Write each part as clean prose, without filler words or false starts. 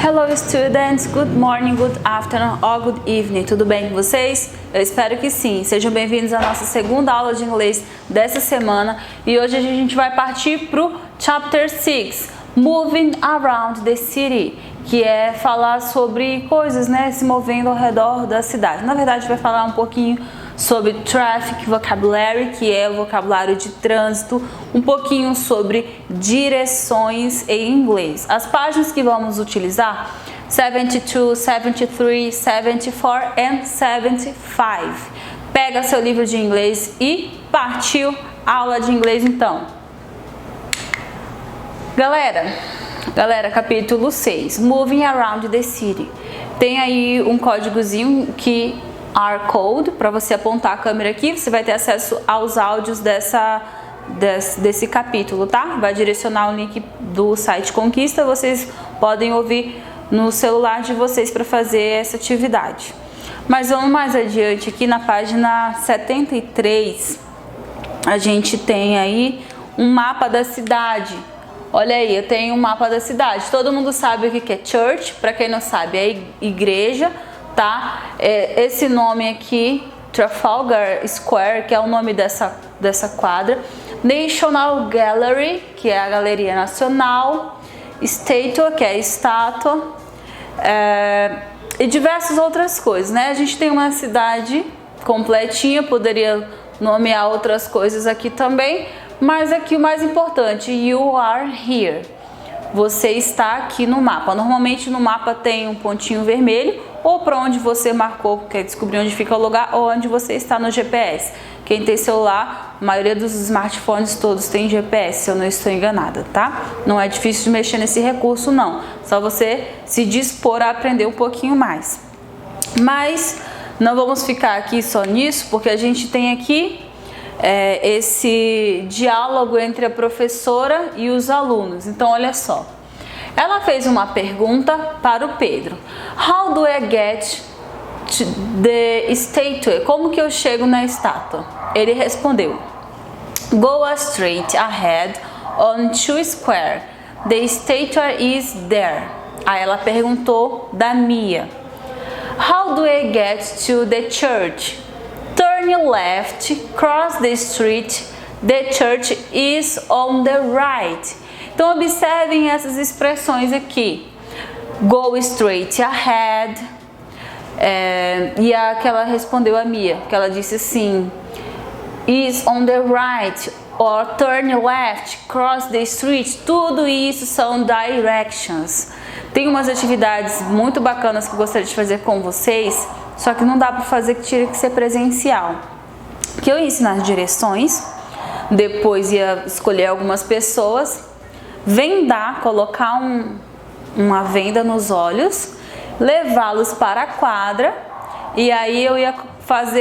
Hello students, good morning, good afternoon or good evening, tudo bem com vocês? Eu espero que sim. Sejam bem-vindos à nossa segunda aula de inglês dessa semana e hoje a gente vai partir para o Chapter 6, Moving Around the City, que é falar sobre coisas, né, se movendo ao redor da cidade. Na verdade, vai falar um pouquinho sobre traffic vocabulary, que é o vocabulário de trânsito, um pouquinho sobre direções em inglês. As páginas que vamos utilizar, 72, 73, 74 e 75. Pega seu livro de inglês e partiu aula de inglês então. Galera, capítulo 6, Moving Around the City. Tem aí um códigozinho que R-Code, para você apontar a câmera aqui, você vai ter acesso aos áudios desse capítulo, tá? Vai direcionar o link do site Conquista, vocês podem ouvir no celular de vocês para fazer essa atividade. Mas vamos mais adiante aqui na página 73, a gente tem aí um mapa da cidade. Olha aí, eu tenho um mapa da cidade. Todo mundo sabe o que é church, para quem não sabe é igreja, tá? Esse nome aqui, Trafalgar Square, que é o nome dessa quadra. National Gallery, que é a Galeria Nacional. Statue, que é a estátua. E diversas outras coisas, né? A gente tem uma cidade completinha, poderia nomear outras coisas aqui também, mas aqui o mais importante, you are here. Você está aqui no mapa. Normalmente no mapa tem um pontinho vermelho, ou para onde você marcou, quer descobrir onde fica o lugar, ou onde você está no GPS. Quem tem celular, a maioria dos smartphones todos tem GPS, se eu não estou enganada, tá? Não é difícil de mexer nesse recurso, não. Só você se dispor a aprender um pouquinho mais. Mas não vamos ficar aqui só nisso, porque a gente tem aqui esse diálogo entre a professora e os alunos. Então, olha só. Ela fez uma pergunta para o Pedro. How do I get to the statue? Como que eu chego na estátua? Ele respondeu. Go straight ahead on 2 square. The statue is there. Aí ela perguntou da Mia. How do I get to the church? Turn left, cross the street. The church is on the right. Então, observem essas expressões aqui. Go straight ahead. E a que ela respondeu a Mia, que ela disse assim, is on the right, or turn left, cross the street. Tudo isso são directions. Tem umas atividades muito bacanas que eu gostaria de fazer com vocês, só que não dá para fazer, que tinha que ser presencial. Que eu ia ensinar as direções, depois ia escolher algumas pessoas, vendar, colocar uma venda nos olhos, levá-los para a quadra e aí eu ia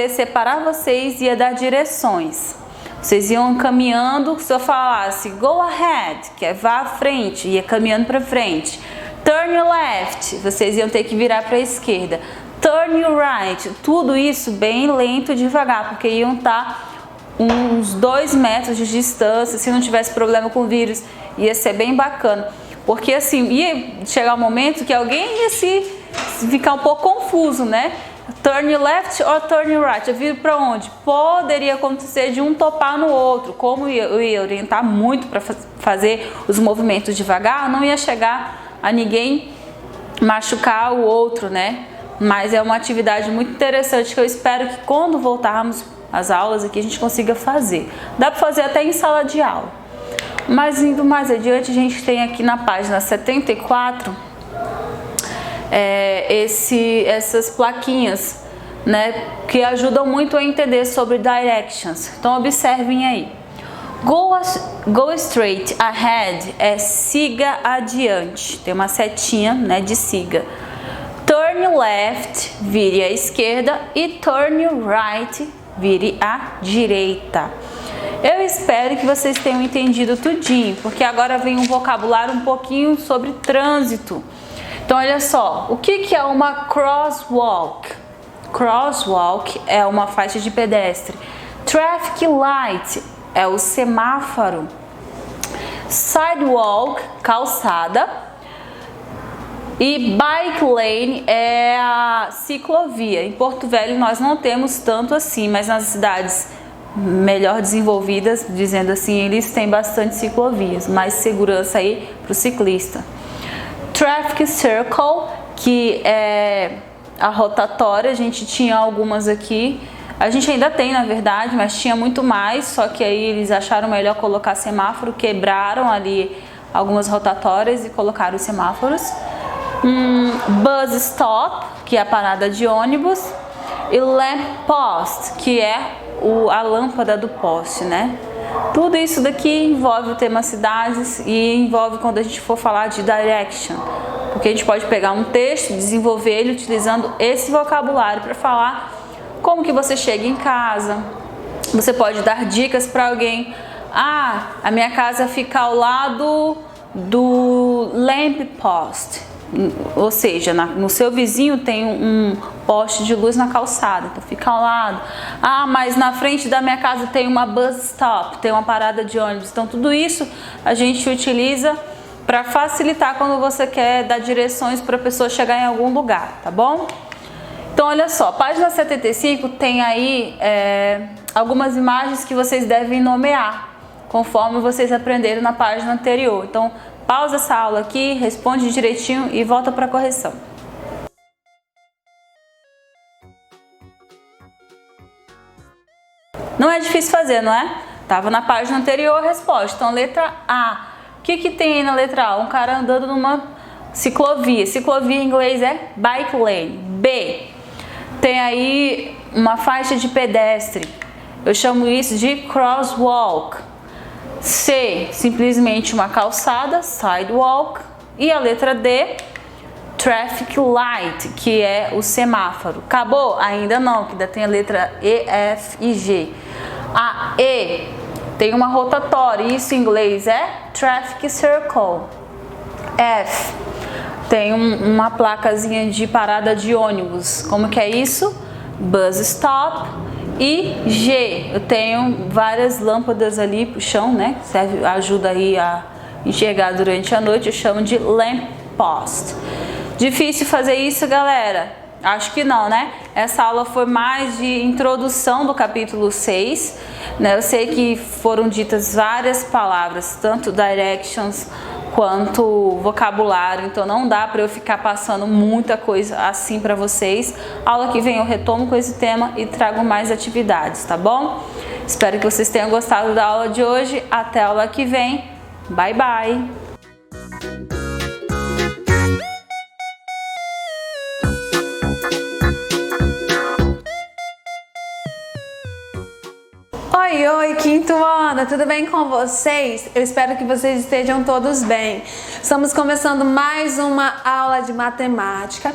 separar vocês e ia dar direções. Vocês iam caminhando, se eu falasse go ahead, que é vá à frente, ia caminhando para frente. Turn left, vocês iam ter que virar para a esquerda. Turn right, tudo isso bem lento e devagar, porque iam estar uns 2 metros de distância. Se não tivesse problema com o vírus, ia ser bem bacana, porque assim, ia chegar um momento que alguém ia ficar um pouco confuso, né? Turn left or turn right, eu viro para onde? Poderia acontecer de um topar no outro. Como eu ia orientar muito para fazer os movimentos devagar, não ia chegar a ninguém machucar o outro, né? Mas é uma atividade muito interessante que eu espero que quando voltarmos às aulas aqui a gente consiga fazer. Dá para fazer até em sala de aula. Mas indo mais adiante, a gente tem aqui na página 74 essas plaquinhas, né, que ajudam muito a entender sobre directions. Então observem aí. Go straight ahead é siga adiante. Tem uma setinha, né, de siga. Turn left, vire à esquerda, e turn right, vire à direita. Eu espero que vocês tenham entendido tudinho, porque agora vem um vocabulário um pouquinho sobre trânsito. Então olha só, o que é uma crosswalk? Crosswalk é uma faixa de pedestre. Traffic light é o semáforo. Sidewalk, calçada. E bike lane é a ciclovia. Em Porto Velho nós não temos tanto assim, mas nas cidades melhor desenvolvidas, dizendo assim, eles têm bastante ciclovias, mais segurança aí para o ciclista. Traffic circle, que é a rotatória, a gente tinha algumas aqui, a gente ainda tem na verdade, mas tinha muito mais, só que aí eles acharam melhor colocar semáforo, quebraram ali algumas rotatórias e colocaram os semáforos. Bus stop, que é a parada de ônibus, e lamp post, que é a lâmpada do poste, né? Tudo isso daqui envolve o tema cidades e envolve quando a gente for falar de direction, porque a gente pode pegar um texto, desenvolver ele utilizando esse vocabulário para falar como que você chega em casa. Você pode dar dicas para alguém. Ah, a minha casa fica ao lado do lamp post. Ou seja, no seu vizinho tem um poste de luz na calçada, então fica ao lado. Ah, mas na frente da minha casa tem uma bus stop, tem uma parada de ônibus. Então tudo isso a gente utiliza para facilitar quando você quer dar direções para a pessoa chegar em algum lugar, tá bom? Então olha só, página 75 tem aí algumas imagens que vocês devem nomear, conforme vocês aprenderam na página anterior. Então pausa essa aula aqui, responde direitinho e volta para a correção. Não é difícil fazer, não é? Tava na página anterior a resposta. Então, letra A. O que tem aí na letra A? Um cara andando numa ciclovia. Ciclovia em inglês é bike lane. B. Tem aí uma faixa de pedestre. Eu chamo isso de crosswalk. C, simplesmente uma calçada, sidewalk. E a letra D, traffic light, que é o semáforo. Acabou? Ainda não, que ainda tem a letra E, F e G. A E tem uma rotatória, isso em inglês é traffic circle. F tem uma placazinha de parada de ônibus. Como que é isso? Bus stop. E G, eu tenho várias lâmpadas ali pro chão, né? Serve, ajuda aí a enxergar durante a noite. Eu chamo de lamp post. Difícil fazer isso, galera? Acho que não, né? Essa aula foi mais de introdução do capítulo 6, né? Eu sei que foram ditas várias palavras, tanto directions quanto vocabulário, então não dá para eu ficar passando muita coisa assim para vocês. Aula que vem eu retomo com esse tema e trago mais atividades, tá bom? Espero que vocês tenham gostado da aula de hoje. Até a aula que vem. Bye, bye! Oi, quinto ano, tudo bem com vocês? Eu espero que vocês estejam todos bem. Estamos começando mais uma aula de matemática.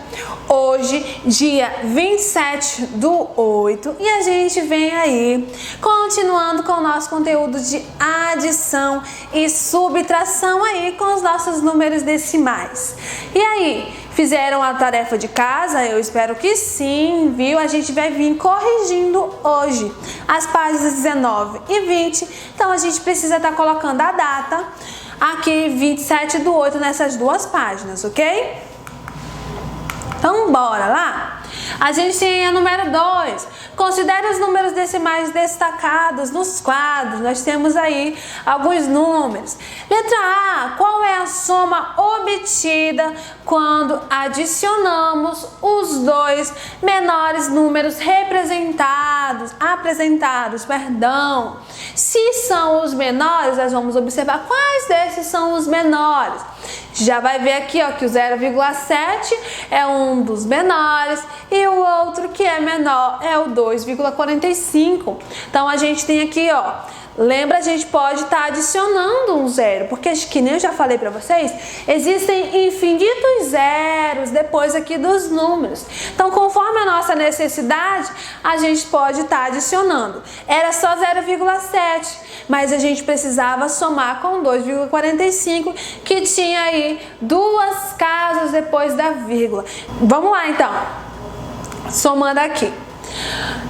Hoje, dia 27/8, e a gente vem aí continuando com o nosso conteúdo de adição e subtração aí com os nossos números decimais. E aí? Fizeram a tarefa de casa? Eu espero que sim, viu? A gente vai vir corrigindo hoje as páginas 19 e 20. Então a gente precisa estar colocando a data aqui 27/8 nessas duas páginas, ok? Então bora lá? A gente tem a número 2. Considere os números decimais destacados nos quadros. Nós temos aí alguns números. Letra A. Qual é a soma obtida quando adicionamos os dois menores números apresentados? Se são os menores, nós vamos observar quais desses são os menores. Já vai ver aqui, ó, que o 0,7 é um dos menores e o outro que é menor é o 2,45. Então a gente tem aqui, ó, lembra, a gente pode estar adicionando um zero, porque que nem eu já falei para vocês, existem infinitos zeros depois aqui dos números. Então, conforme a nossa necessidade, a gente pode estar adicionando. Era só 0,7, mas a gente precisava somar com 2,45, que tinha aí duas casas depois da vírgula. Vamos lá, então. Somando aqui.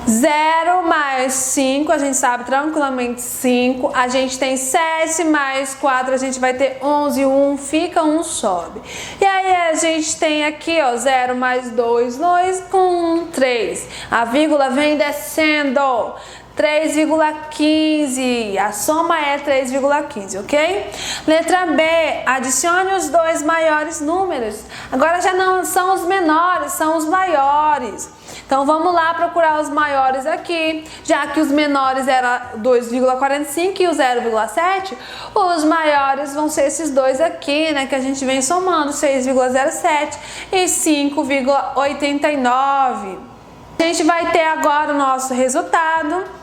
0 mais 5, a gente sabe tranquilamente 5. A gente tem 7 mais 4, a gente vai ter 11. 1 fica, 1 sobe. E aí a gente tem aqui, ó, 0 mais 2, 2 com 1, 3. A vírgula vem descendo. 3,15, a soma é 3,15, ok? Letra B, adicione os dois maiores números. Agora já não são os menores, são os maiores. Então vamos lá procurar os maiores aqui. Já que os menores eram 2,45 e o 0,7, os maiores vão ser esses dois aqui, né? Que a gente vem somando, 6,07 e 5,89. A gente vai ter agora o nosso resultado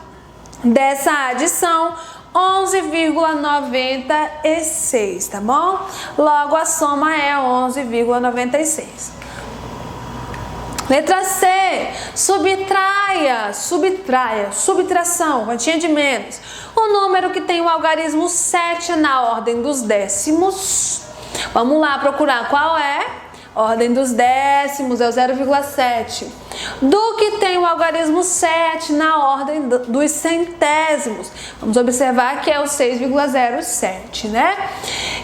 dessa adição, 11,96, tá bom? Logo a soma é 11,96. Letra C, subtração, quantia de menos. O número que tem o algarismo 7 na ordem dos décimos. Vamos lá procurar qual é. Ordem dos décimos é o 0,7. Do que tem o algarismo 7 na ordem dos centésimos. Vamos observar que é o 6,07, né?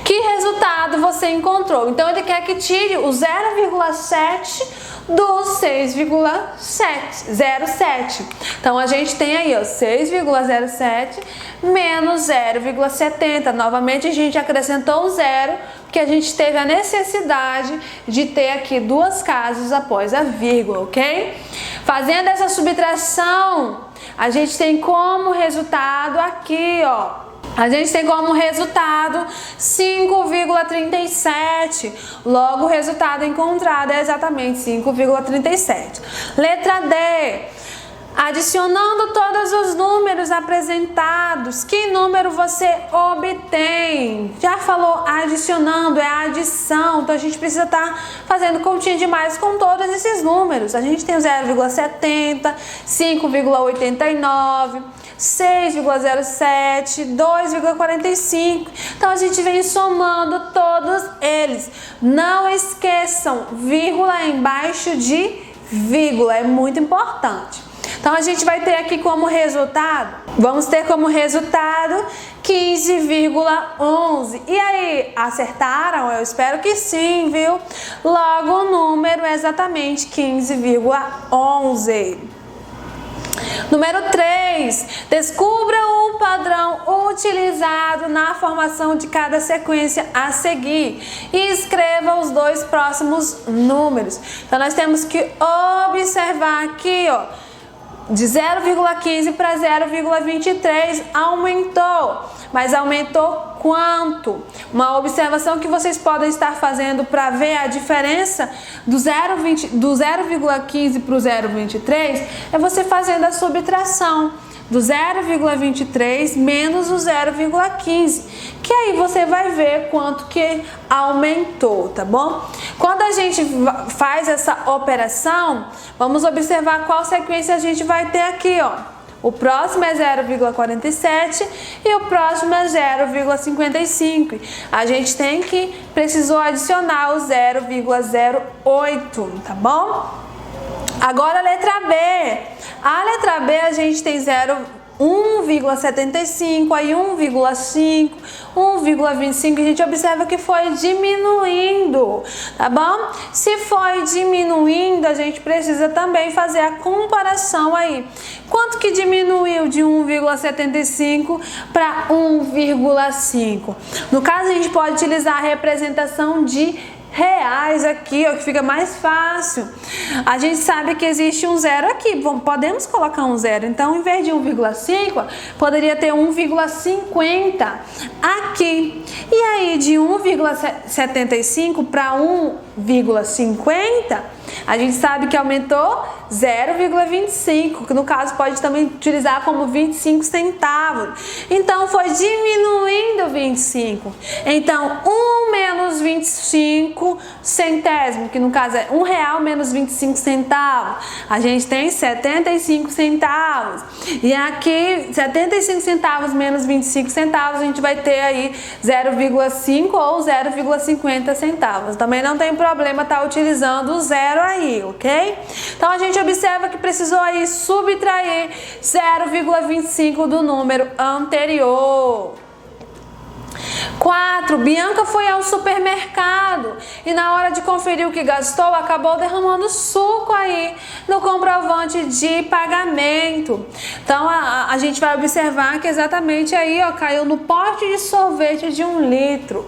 Que resultado você encontrou? Então, ele quer que tire o 0,7 do 6,07. Então, a gente tem aí, ó, 6,07 menos 0,70. Novamente, a gente acrescentou um zero, porque a gente teve a necessidade de ter aqui duas casas após a vírgula, ok? Fazendo essa subtração, a gente tem como resultado aqui, ó. A gente tem como resultado 5,37. Logo, o resultado encontrado é exatamente 5,37. Letra D. Adicionando todos os números apresentados, que número você obtém? Já falou adicionando, é a adição, então a gente precisa estar fazendo continha de mais com todos esses números. A gente tem o 0,70, 5,89, 6,07, 2,45. Então a gente vem somando todos eles. Não esqueçam, vírgula embaixo de vírgula, é muito importante. Então a gente vai ter aqui como resultado, vamos ter como resultado 15,11. E aí, acertaram? Eu espero que sim, viu? Logo o número é exatamente 15,11. Número 3, descubra o padrão utilizado na formação de cada sequência a seguir e escreva os dois próximos números. Então nós temos que observar aqui, ó, de 0,15 para 0,23 aumentou, mas aumentou quanto? Uma observação que vocês podem estar fazendo para ver a diferença do 0,15 para o 0,23 é você fazendo a subtração do 0,23 menos o 0,15, que aí você vai ver quanto que aumentou, tá bom? Quando a gente faz essa operação, vamos observar qual sequência a gente vai ter aqui, ó. O próximo é 0,47 e o próximo é 0,55. A gente precisou adicionar o 0,08, tá bom? Agora a letra B. A letra B a gente tem 1,75, aí 1,5, 1,25, a gente observa que foi diminuindo, tá bom? Se foi diminuindo, a gente precisa também fazer a comparação aí. Quanto que diminuiu de 1,75 para 1,5? No caso, a gente pode utilizar a representação de reais aqui, ó, que fica mais fácil. A gente sabe que existe um zero aqui, podemos colocar um zero. Então, em vez de 1,5, poderia ter 1,50 aqui. E aí de 1,75 para 1,50, a gente sabe que aumentou 0,25, que no caso pode também utilizar como 25 centavos. Então foi diminuindo 25. Então 1 menos 25 centésimo, que no caso é R$1 menos 25 centavos. A gente tem 75 centavos. E aqui 75 centavos menos 25 centavos, a gente vai ter aí 0,5 ou 0,50 centavos. Também não tem problema estar utilizando o zero aí, ok? Então a gente observa que precisou aí subtrair 0,25 do número anterior. 4. Bianca foi ao supermercado e na hora de conferir o que gastou, acabou derramando suco aí no comprovante de pagamento. Então a gente vai observar que exatamente aí, ó, caiu no pote de sorvete de 1 litro.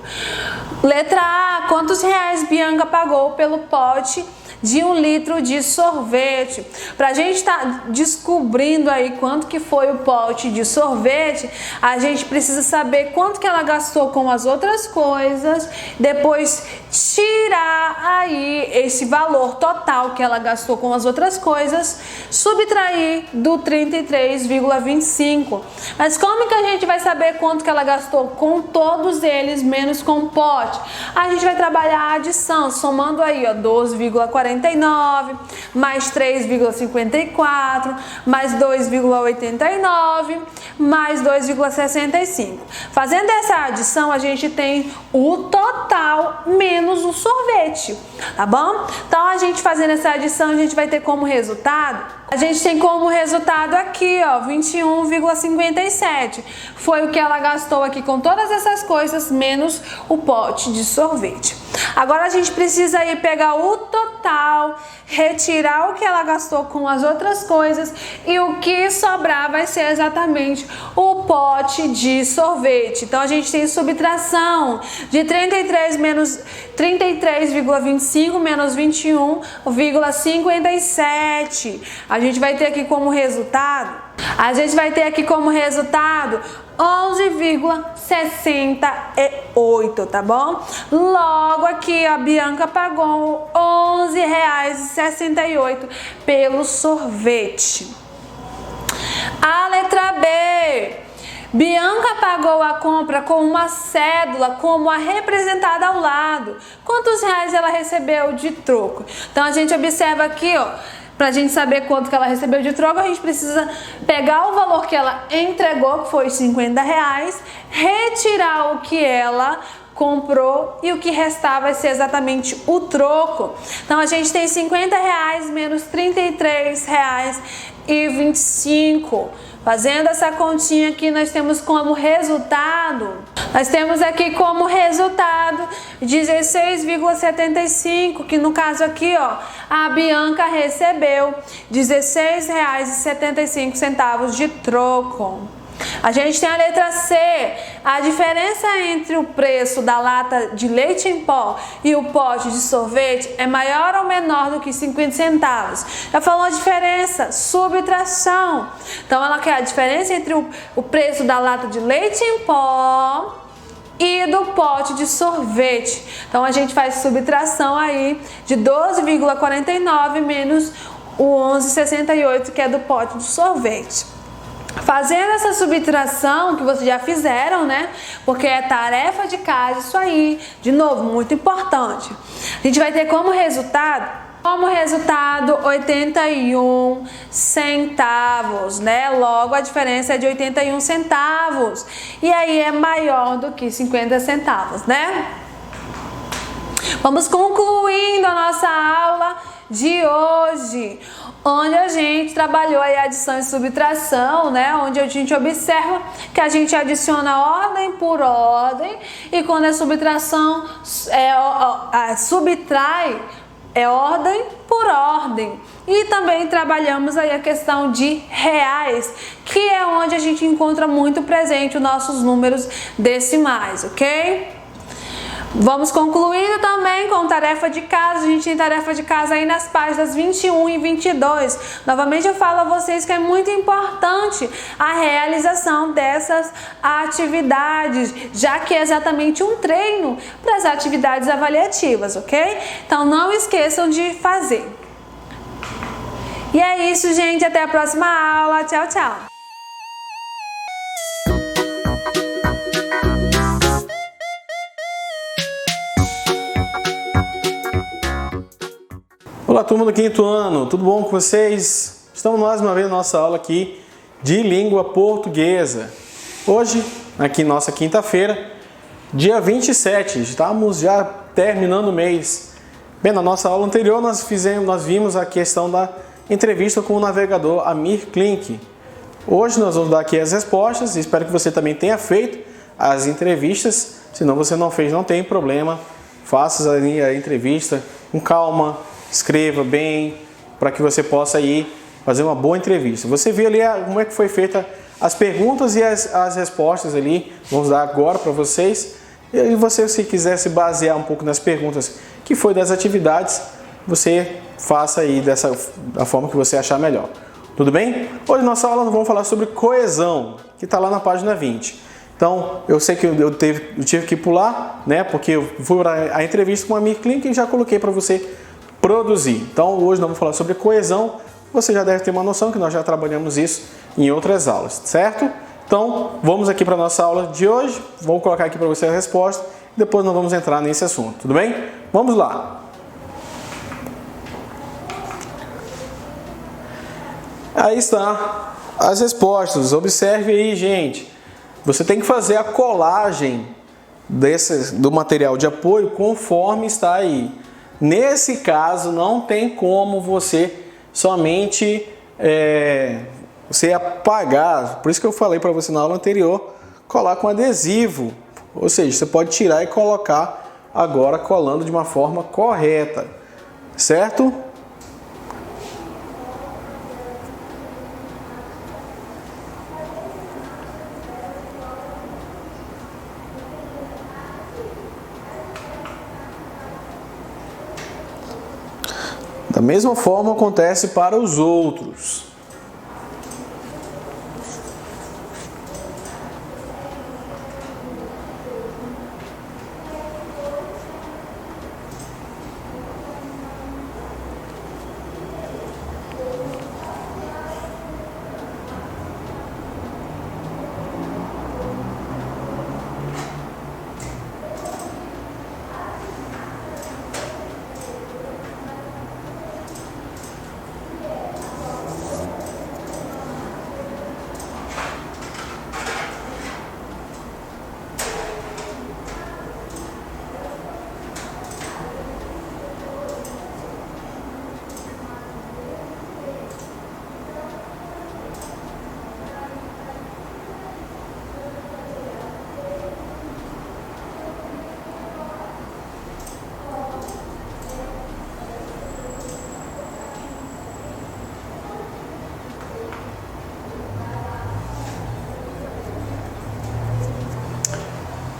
Letra A. Quantos reais Bianca pagou pelo pote de 1 litro de sorvete? Pra gente estar descobrindo aí quanto que foi o pote de sorvete, a gente precisa saber quanto que ela gastou com as outras coisas, depois tirar aí esse valor total que ela gastou com as outras coisas, subtrair do 33,25. Mas como que a gente vai saber quanto que ela gastou com todos eles, menos com o pote? A gente vai trabalhar a adição, somando aí, ó, 12,49 mais 3,54 mais 2,89 mais 2,65. Fazendo essa adição, a gente tem o total menos o sorvete, tá bom? Então a gente fazendo essa adição, a gente vai ter como resultado, aqui, ó, 21,57. Foi o que ela gastou aqui com todas essas coisas, menos o pote de sorvete. Agora a gente precisa aí pegar o total, retirar o que ela gastou com as outras coisas e o que sobrar vai ser exatamente o pote de sorvete. Então a gente tem subtração de 33,25 menos 21,57. A gente vai ter aqui como resultado, 11,68, tá bom? Logo aqui a Bianca pagou R$11,68 pelo sorvete. A letra B. Bianca pagou a compra com uma cédula como a representada ao lado. Quantos reais ela recebeu de troco? Então a gente observa aqui, ó, pra gente saber quanto que ela recebeu de troco, a gente precisa pegar o valor que ela entregou, que foi R$50, retirar o que ela comprou e o que restar vai ser exatamente o troco. Então a gente tem R$50 menos R$33,25. Fazendo essa continha aqui, nós temos como resultado, 16,75, que no caso aqui, ó, a Bianca recebeu R$16,75 de troco. A gente tem a letra C. A diferença entre o preço da lata de leite em pó e o pote de sorvete é maior ou menor do que 50 centavos. Já falou a diferença, subtração. Então ela quer a diferença entre o preço da lata de leite em pó e do pote de sorvete. Então a gente faz subtração aí de 12,49 menos o 11,68, que é do pote de sorvete. Fazendo essa subtração, que vocês já fizeram, né? Porque é tarefa de casa isso aí. De novo, muito importante. A gente vai ter como resultado 81 centavos, né? Logo a diferença é de 81 centavos. E aí é maior do que 50 centavos, né? Vamos concluindo a nossa aula de hoje, onde a gente trabalhou a adição e subtração, né? Onde a gente observa que a gente adiciona ordem por ordem e quando é subtração, subtrai ordem por ordem. E também trabalhamos aí a questão de reais, que é onde a gente encontra muito presente os nossos números decimais, ok? Vamos concluindo também com tarefa de casa. A gente tem tarefa de casa aí nas páginas 21 e 22. Novamente eu falo a vocês que é muito importante a realização dessas atividades, já que é exatamente um treino para as atividades avaliativas, ok? Então não esqueçam de fazer. E é isso, gente. Até a próxima aula. Tchau, tchau. Olá, turma do quinto ano, tudo bom com vocês? Estamos mais uma vez na nossa aula aqui de língua portuguesa. Hoje, aqui nossa quinta-feira, dia 27, estamos já terminando o mês. Bem, na nossa aula anterior nós vimos a questão da entrevista com o navegador Amir Klink. Hoje nós vamos dar aqui as respostas, espero que você também tenha feito as entrevistas. Se não você não fez, não tem problema, faça a entrevista com calma, escreva bem, para que você possa aí fazer uma boa entrevista. Você viu ali como é que foi feita as perguntas e as respostas ali, vamos dar agora para vocês. E você, se quiser se basear um pouco nas perguntas que foi das atividades, você faça aí da forma que você achar melhor. Tudo bem? Hoje na nossa aula nós vamos falar sobre coesão, que está lá na página 20. Então, eu sei que eu tive que pular, né? Porque eu fui para a entrevista com a Amir Klink e já coloquei para você produzir. Então, hoje nós vamos falar sobre coesão. Você já deve ter uma noção que nós já trabalhamos isso em outras aulas, certo? Então, vamos aqui para a nossa aula de hoje. Vou colocar aqui para você a resposta e depois nós vamos entrar nesse assunto, tudo bem? Vamos lá! Aí está as respostas. Observe aí, gente. Você tem que fazer a colagem do material de apoio conforme está aí. Nesse caso, não tem como você somente você apagar. Por isso que eu falei para você na aula anterior, colar com adesivo. Ou seja, você pode tirar e colocar agora colando de uma forma correta. Certo? Da mesma forma acontece para os outros.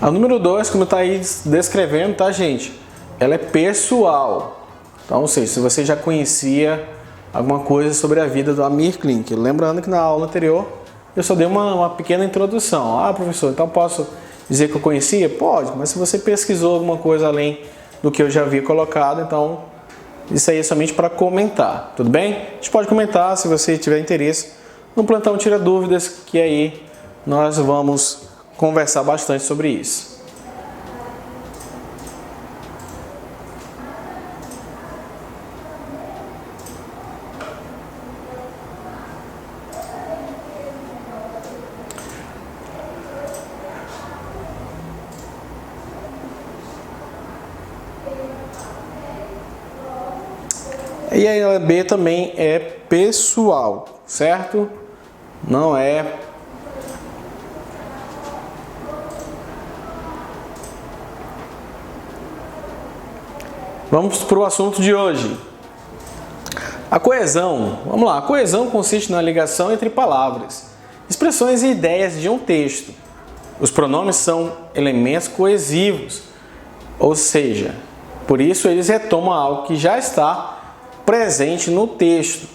A número 2, como está aí descrevendo, tá, gente? Ela é pessoal. Então, ou seja, se você já conhecia alguma coisa sobre a vida do Amir Klink. Lembrando que na aula anterior eu só dei uma pequena introdução. Ah, professor, então posso dizer que eu conhecia? Pode, mas se você pesquisou alguma coisa além do que eu já havia colocado, então isso aí é somente para comentar, tudo bem? A gente pode comentar se você tiver interesse no plantão Tira Dúvidas, que aí nós vamos conversar bastante sobre isso. E a B também é pessoal, certo? Não é Vamos para o assunto de hoje. A coesão. Vamos lá. A coesão consiste na ligação entre palavras, expressões e ideias de um texto. Os pronomes são elementos coesivos. Ou seja, por isso eles retomam algo que já está presente no texto.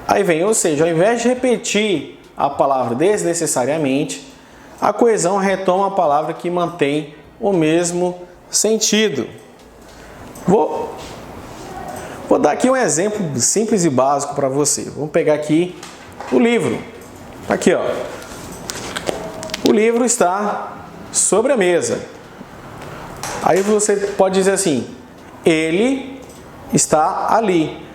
Aí vem, ou seja, ao invés de repetir a palavra desnecessariamente, a coesão retoma a palavra que mantém o mesmo sentido. Vou dar aqui um exemplo simples e básico para você. Vamos pegar aqui o livro. Aqui, ó. O livro está sobre a mesa. Aí você pode dizer assim: ele está ali.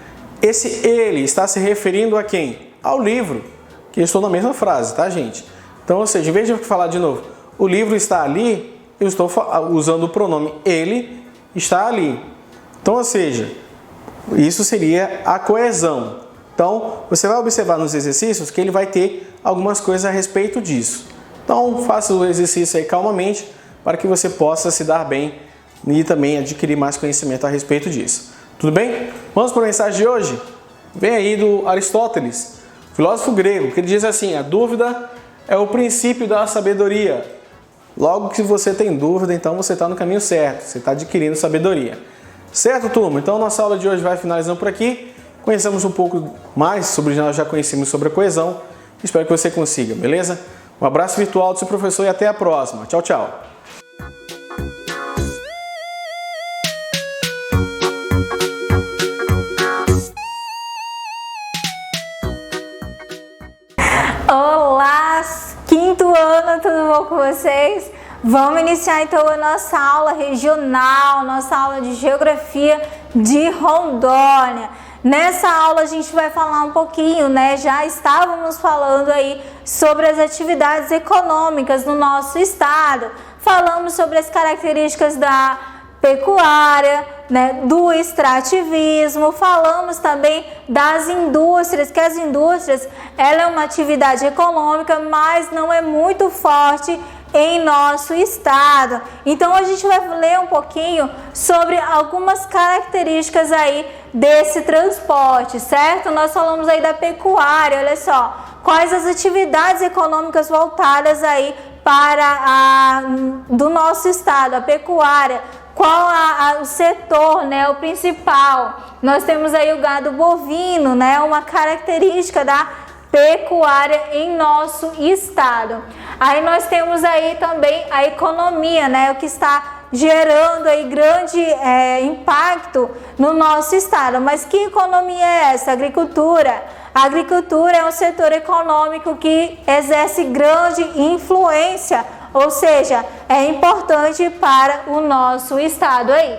Esse ele está se referindo a quem? Ao livro, que eu estou na mesma frase, tá, gente? Então, ou seja, em vez de eu falar de novo, o livro está ali, eu estou usando o pronome ele está ali. Então, ou seja, isso seria a coesão. Então, você vai observar nos exercícios que ele vai ter algumas coisas a respeito disso. Então, faça o exercício aí calmamente para que você possa se dar bem e também adquirir mais conhecimento a respeito disso. Tudo bem? Vamos para a mensagem de hoje? Vem aí do Aristóteles, filósofo grego, que ele diz assim: a dúvida é o princípio da sabedoria. Logo que você tem dúvida, então você está no caminho certo, você está adquirindo sabedoria. Certo, turma? Então, nossa aula de hoje vai finalizando por aqui. Conhecemos um pouco mais sobre, nós já conhecemos sobre a coesão. Espero que você consiga, beleza? Um abraço virtual do seu professor e até a próxima. Tchau, tchau. Olá, quinto ano, tudo bom com vocês? Vamos iniciar então a nossa aula regional, nossa aula de Geografia de Rondônia. Nessa aula a gente vai falar um pouquinho, né? Já estávamos falando aí sobre as atividades econômicas no nosso estado. Falamos sobre as características da pecuária, né, do extrativismo, falamos também das indústrias, que as indústrias, ela é uma atividade econômica, mas não é muito forte em nosso estado. Então a gente vai ler um pouquinho sobre algumas características aí desse transporte, certo? Nós falamos aí da pecuária, olha só, quais as atividades econômicas voltadas aí para do nosso estado, a pecuária. Qual o setor, né, o principal? Nós temos aí o gado bovino, né, uma característica da pecuária em nosso estado. Aí nós temos aí também a economia, né, o que está gerando aí grande impacto no nosso estado. Mas que economia é essa? Agricultura. A agricultura é um setor econômico que exerce grande influência, ou seja, é importante para o nosso estado aí.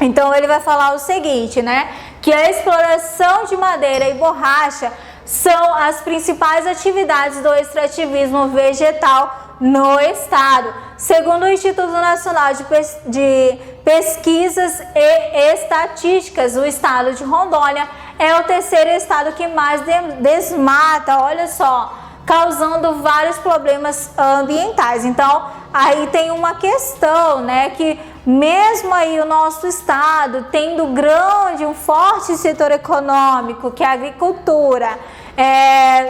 Então ele vai falar o seguinte, né? Que a exploração de madeira e borracha são as principais atividades do extrativismo vegetal no estado. Segundo o Instituto Nacional de Pesquisas e Estatísticas, o estado de Rondônia é o terceiro estado que mais desmata, olha só, causando vários problemas ambientais. Então, aí tem uma questão, né, que mesmo aí o nosso estado tendo um forte setor econômico, que é a agricultura,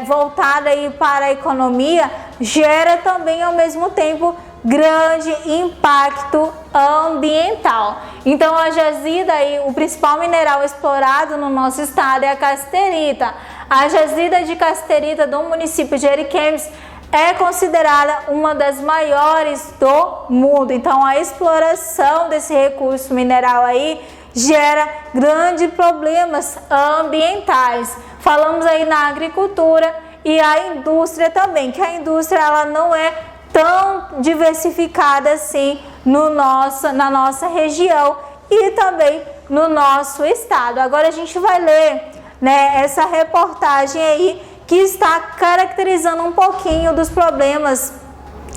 voltada aí para a economia, gera também ao mesmo tempo grande impacto ambiental. Então a jazida aí, o principal mineral explorado no nosso estado é a casterita. A jazida de casterita do município de Ariquemes é considerada uma das maiores do mundo. Então a exploração desse recurso mineral aí gera grandes problemas ambientais. Falamos aí na agricultura e a indústria também, que a indústria ela não é tão diversificada assim na nossa região e também no nosso estado. Agora a gente vai ler, né, essa reportagem aí que está caracterizando um pouquinho dos problemas,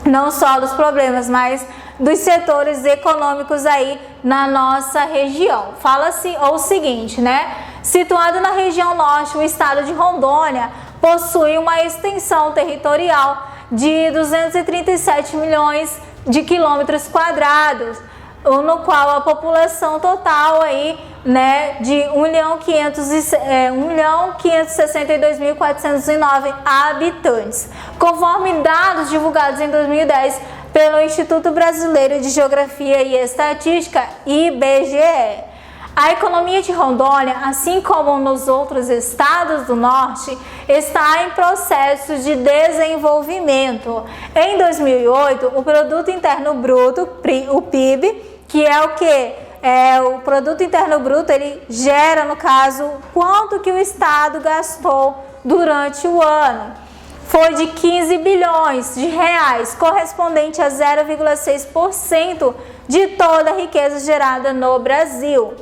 não só dos problemas, mas dos setores econômicos aí na nossa região. Fala-se o seguinte, né? Situado na região norte, o estado de Rondônia possui uma extensão territorial de 237 milhões de quilômetros quadrados, no qual a população total aí, né, de 1.562.409 habitantes. Conforme dados divulgados em 2010 pelo Instituto Brasileiro de Geografia e Estatística, IBGE. A economia de Rondônia, assim como nos outros estados do norte, está em processo de desenvolvimento. Em 2008, o Produto Interno Bruto, o PIB, que é o que? O Produto Interno Bruto, ele gera, no caso, quanto que o estado gastou durante o ano. Foi de 15 bilhões de reais, correspondente a 0,6% de toda a riqueza gerada no Brasil.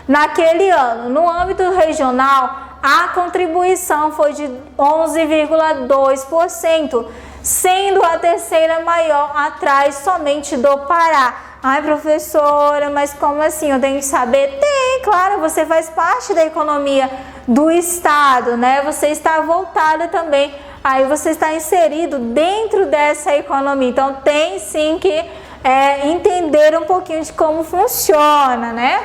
Naquele ano, no âmbito regional, a contribuição foi de 11,2%, sendo a terceira maior atrás somente do Pará. Ai, professora, mas como assim? Eu tenho que saber? Tem, claro, você faz parte da economia do estado, né? Você está voltada também, aí você está inserido dentro dessa economia. Então, tem sim que entender um pouquinho de como funciona, né?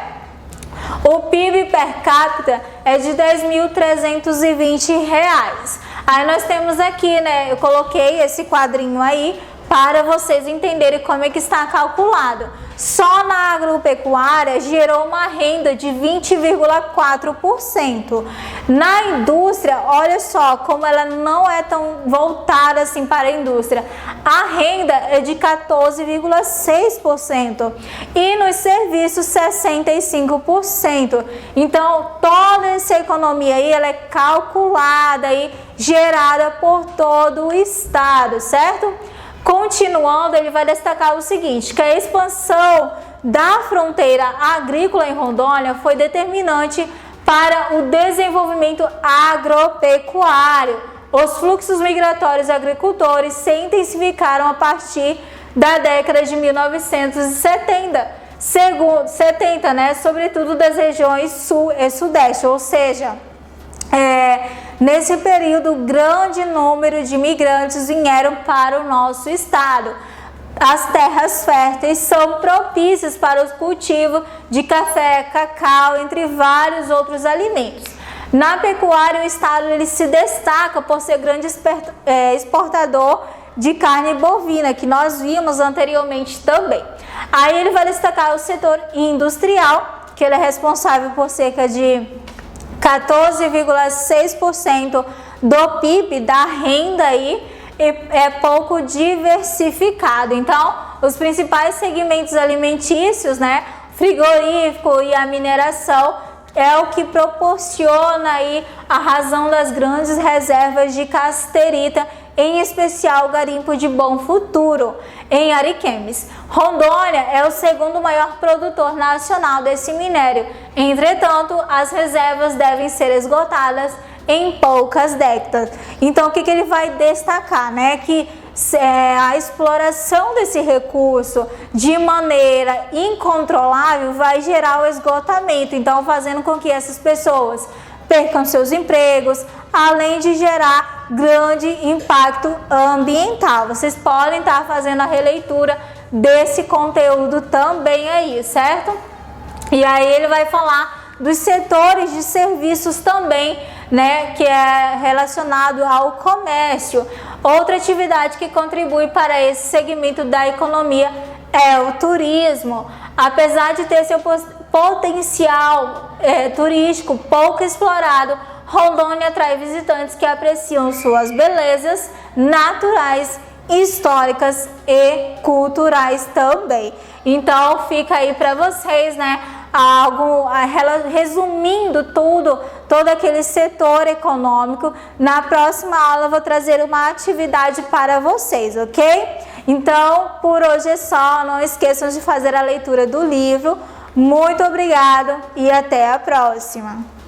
O PIB per capita é de R$10.320. Aí nós temos aqui, né? Eu coloquei esse quadrinho aí para vocês entenderem como é que está calculado. Só na agropecuária gerou uma renda de 20,4%. Na indústria, olha só como ela não é tão voltada assim para a indústria. A renda é de 14,6% e nos serviços 65%. Então, toda essa economia aí, ela é calculada e gerada por todo o estado, certo? Continuando, ele vai destacar o seguinte, que a expansão da fronteira agrícola em Rondônia foi determinante para o desenvolvimento agropecuário. Os fluxos migratórios agricultores se intensificaram a partir da década de 1970, sobretudo das regiões sul e sudeste, ou seja, nesse período, grande número de imigrantes vieram para o nosso estado. As terras férteis são propícias para o cultivo de café, cacau, entre vários outros alimentos. Na pecuária, o estado ele se destaca por ser grande exportador de carne bovina, que nós vimos anteriormente também. Aí ele vai destacar o setor industrial, que ele é responsável por cerca de 14,6% do PIB, da renda aí, é pouco diversificado. Então, os principais segmentos alimentícios, né, frigorífico e a mineração, é o que proporciona aí a razão das grandes reservas de casterita, em especial o garimpo de Bom Futuro, em Ariquemes. Rondônia é o segundo maior produtor nacional desse minério. Entretanto, as reservas devem ser esgotadas em poucas décadas. Então, o que ele vai destacar, né? Que a exploração desse recurso de maneira incontrolável vai gerar o esgotamento, então fazendo com que essas pessoas percam seus empregos, além de gerar grande impacto ambiental. Vocês podem estar fazendo a releitura desse conteúdo também aí, certo? E aí ele vai falar dos setores de serviços também, né, que é relacionado ao comércio. Outra atividade que contribui para esse segmento da economia é o turismo. Apesar de ter seu potencial turístico pouco explorado, Rondônia atrai visitantes que apreciam suas belezas naturais, históricas e culturais também. Então fica aí para vocês, né, resumindo todo aquele setor econômico. Na próxima aula eu vou trazer uma atividade para vocês, ok? Então, por hoje é só. Não esqueçam de fazer a leitura do livro. Muito obrigada e até a próxima!